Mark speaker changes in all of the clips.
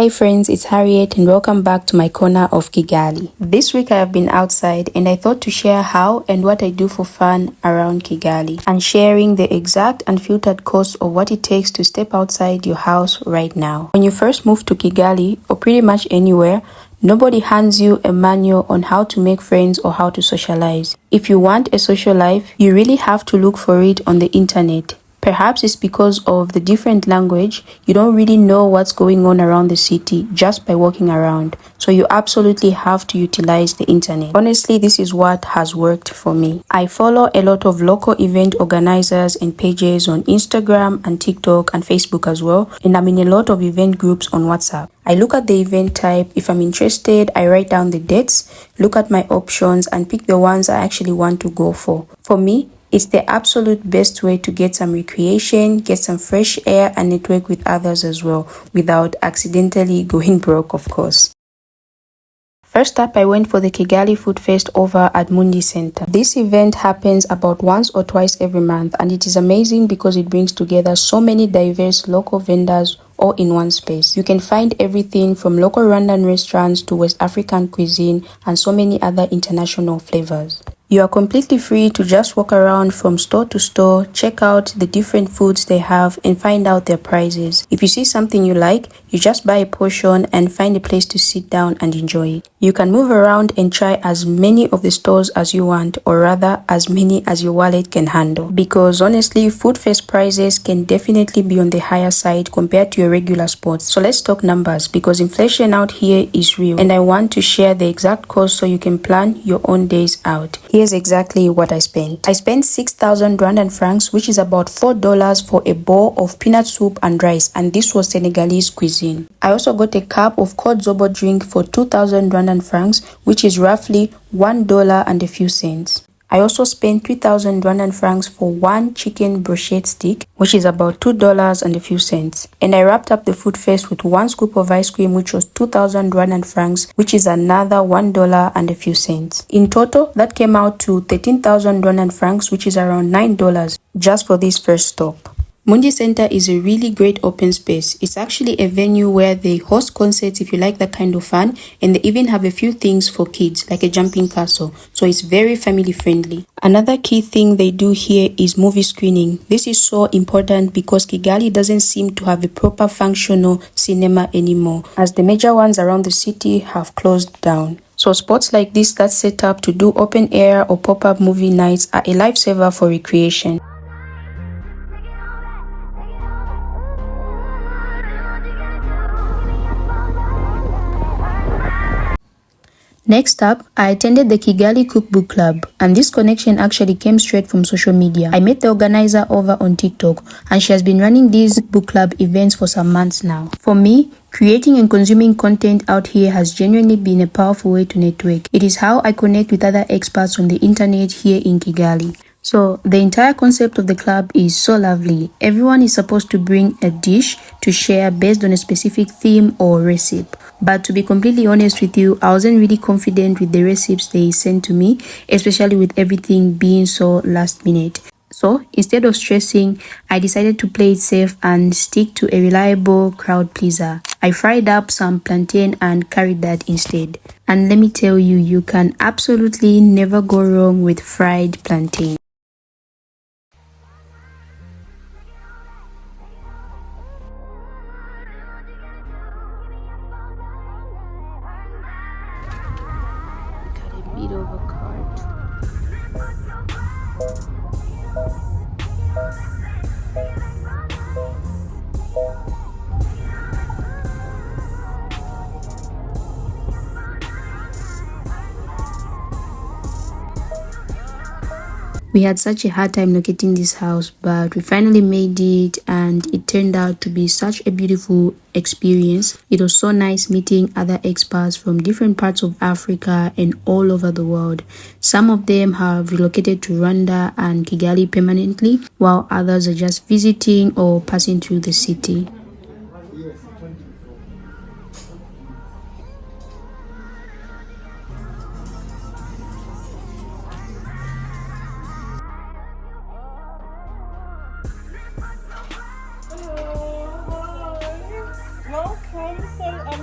Speaker 1: Hi friends, it's Harriet and welcome back to my corner of Kigali. This week I have been outside and I thought to share how and what I do for fun around Kigali and sharing the exact unfiltered cost of what it takes to step outside your house right now. When you first move to Kigali or pretty much anywhere, nobody hands you a manual on how to make friends or how to socialize. If you want a social life, you really have to look for it on the internet. Perhaps it's because of the different language, you don't really know what's going on around the city just by walking around. So you absolutely have to utilize the internet. Honestly, this is what has worked for me. I follow a lot of local event organizers and pages on Instagram and TikTok and Facebook as well. And I'm in a lot of event groups on WhatsApp. I look at the event type. If I'm interested, I write down the dates, look at my options and pick the ones I actually want to go for. For me, it's the absolute best way to get some recreation, get some fresh air and network with others as well, without accidentally going broke, of course. First up, I went for the Kigali Food Fest over at Mundi Center. This event happens about once or twice every month and it is amazing because it brings together so many diverse local vendors all in one space. You can find everything from local Rwandan restaurants to West African cuisine and so many other international flavors. You are completely free to just walk around from store to store, check out the different foods they have and find out their prices. If you see something you like, you just buy a portion and find a place to sit down and enjoy it. You can move around and try as many of the stores as you want, or rather as many as your wallet can handle. Because honestly, food fest prices can definitely be on the higher side compared to your regular spots. So let's talk numbers because inflation out here is real and I want to share the exact cost so you can plan your own days out. Here's exactly what I spent. I spent 6,000 Rwandan francs, which is about $4 for a bowl of peanut soup and rice, and this was Senegalese cuisine. I also got a cup of cold zobo drink for 2,000 Rwandan francs, which is roughly $1 and a few cents. I also spent 3,000 Rwandan francs for one chicken brochette stick, which is about $2 and a few cents. And I wrapped up the food fest with one scoop of ice cream, which was 2,000 Rwandan francs, which is another $1 and a few cents. In total, that came out to 13,000 Rwandan francs, which is around $9 just for this first stop. Mundi Center is a really great open space. It's actually a venue where they host concerts if you like that kind of fun, and they even have a few things for kids like a jumping castle, so it's very family friendly. Another key thing they do here is movie screening. This is so important because Kigali doesn't seem to have a proper functional cinema anymore, as the major ones around the city have closed down. So spots like this that's set up to do open air or pop-up movie nights are a lifesaver for recreation. Next up, I attended the Kigali Cookbook Club, and this connection actually came straight from social media. I met the organizer over on TikTok, and she has been running these book club events for some months now. For me, creating and consuming content out here has genuinely been a powerful way to network. It is how I connect with other experts on the internet here in Kigali. So the entire concept of the club is so lovely. Everyone is supposed to bring a dish to share based on a specific theme or recipe. But to be completely honest with you, I wasn't really confident with the recipes they sent to me, especially with everything being so last minute. So instead of stressing, I decided to play it safe and stick to a reliable crowd pleaser. I fried up some plantain and carried that instead. And let me tell you, you can absolutely never go wrong with fried plantain. Bit of a cart. We had such a hard time locating this house, but we finally made it and it turned out to be such a beautiful experience. It was so nice meeting other expats from different parts of Africa and all over the world. Some of them have relocated to Rwanda and Kigali permanently, while others are just visiting or passing through the city.
Speaker 2: Welcome. So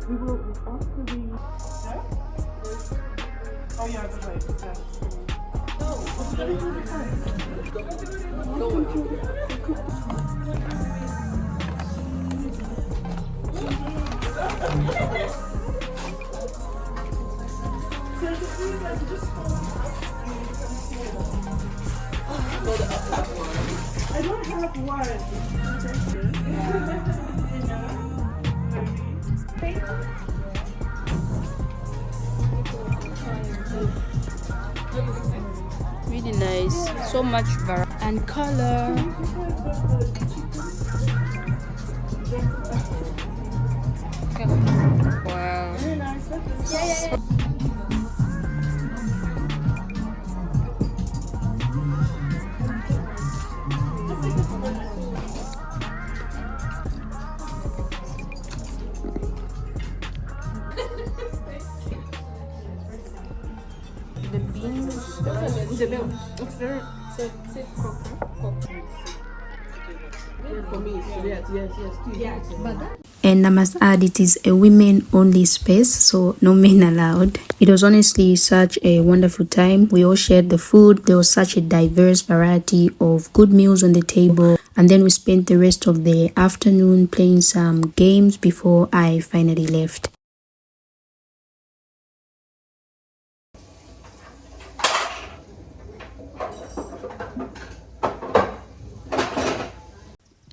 Speaker 2: We will after the oh yeah, that's right. I don't have one.
Speaker 1: Really nice. So much variety and color. Wow. The beans.
Speaker 2: It's very for me. Yes.
Speaker 1: And I must add, it is a women only space, so no men allowed. It was honestly such a wonderful time. We all shared the food. There was such a diverse variety of good meals on the table. And then we spent the rest of the afternoon playing some games before I finally left.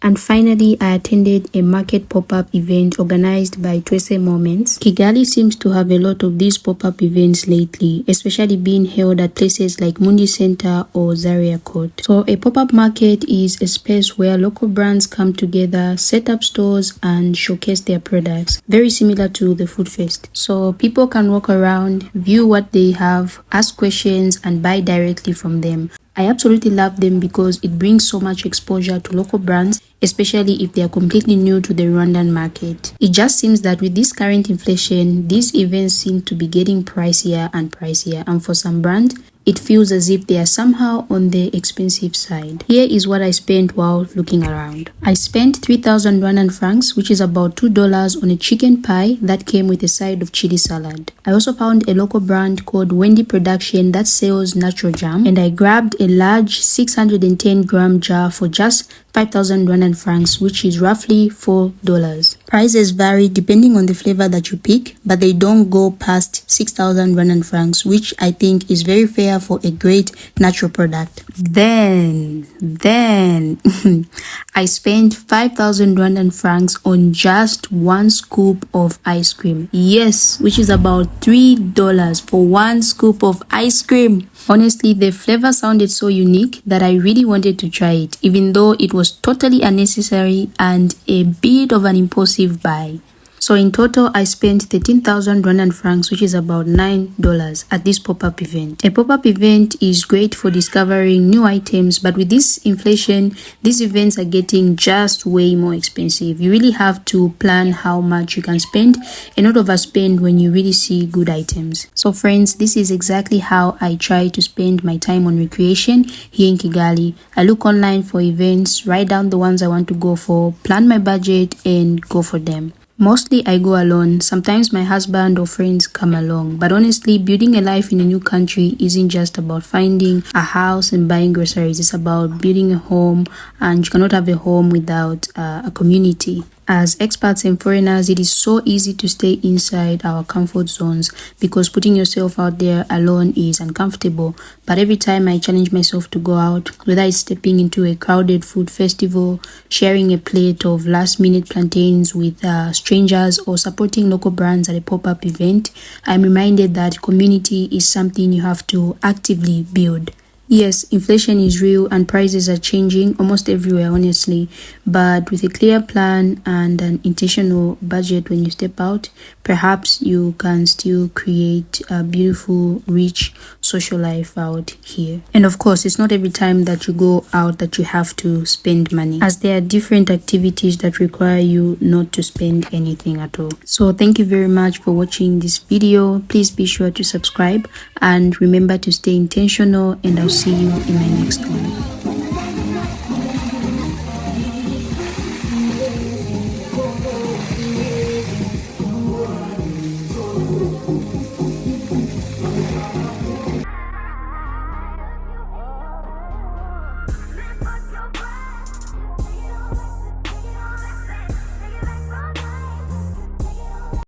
Speaker 1: And finally, I attended a market pop-up event organized by Twese Moments. Kigali seems to have a lot of these pop-up events lately, especially being held at places like Mundi Center or Zaria Court. So a pop-up market is a space where local brands come together, set up stores and showcase their products, very similar to the Food Fest. So people can walk around, view what they have, ask questions and buy directly from them. I absolutely love them because it brings so much exposure to local brands, especially if they are completely new to the Rwandan market. It just seems that with this current inflation, these events seem to be getting pricier, and for some brands, it feels as if they are somehow on the expensive side. Here is what I spent while looking around. I spent 3,000 Rwandan francs, which is about $2 on a chicken pie that came with a side of chili salad. I also found a local brand called Wendy Production that sells natural jam, and I grabbed a large 610-gram jar for just 5,000 Rwandan francs, which is roughly $4. Prices vary depending on the flavor that you pick, but they don't go past 6,000 Rwandan francs, which I think is very fair for a great natural product. Then I spent 5,000 Rwandan francs on just one scoop of ice cream. Yes, which is about $3 for one scoop of ice cream. Honestly, the flavor sounded so unique that I really wanted to try it, even though it was totally unnecessary and a bit of an impulsive buy. So in total, I spent 13,000 Rwandan francs, which is about $9 at this pop-up event. A pop-up event is great for discovering new items, but with this inflation, these events are getting just way more expensive. You really have to plan how much you can spend and not overspend when you really see good items. So friends, this is exactly how I try to spend my time on recreation here in Kigali. I look online for events, write down the ones I want to go for, plan my budget and go for them. Mostly I go alone. Sometimes my husband or friends come along. But honestly, building a life in a new country isn't just about finding a house and buying groceries. It's about building a home, and you cannot have a home without a community. As expats and foreigners, it is so easy to stay inside our comfort zones because putting yourself out there alone is uncomfortable. But every time I challenge myself to go out, whether it's stepping into a crowded food festival, sharing a plate of last-minute plantains with strangers, or supporting local brands at a pop-up event, I'm reminded that community is something you have to actively build. Yes, inflation is real and prices are changing almost everywhere, honestly. But with a clear plan and an intentional budget when you step out, perhaps you can still create a beautiful, rich, social life out here. And of course, it's not every time that you go out that you have to spend money, as there are different activities that require you not to spend anything at all. So thank you very much for watching this video. Please be sure to subscribe and remember to stay intentional, and I'll see you in my next one.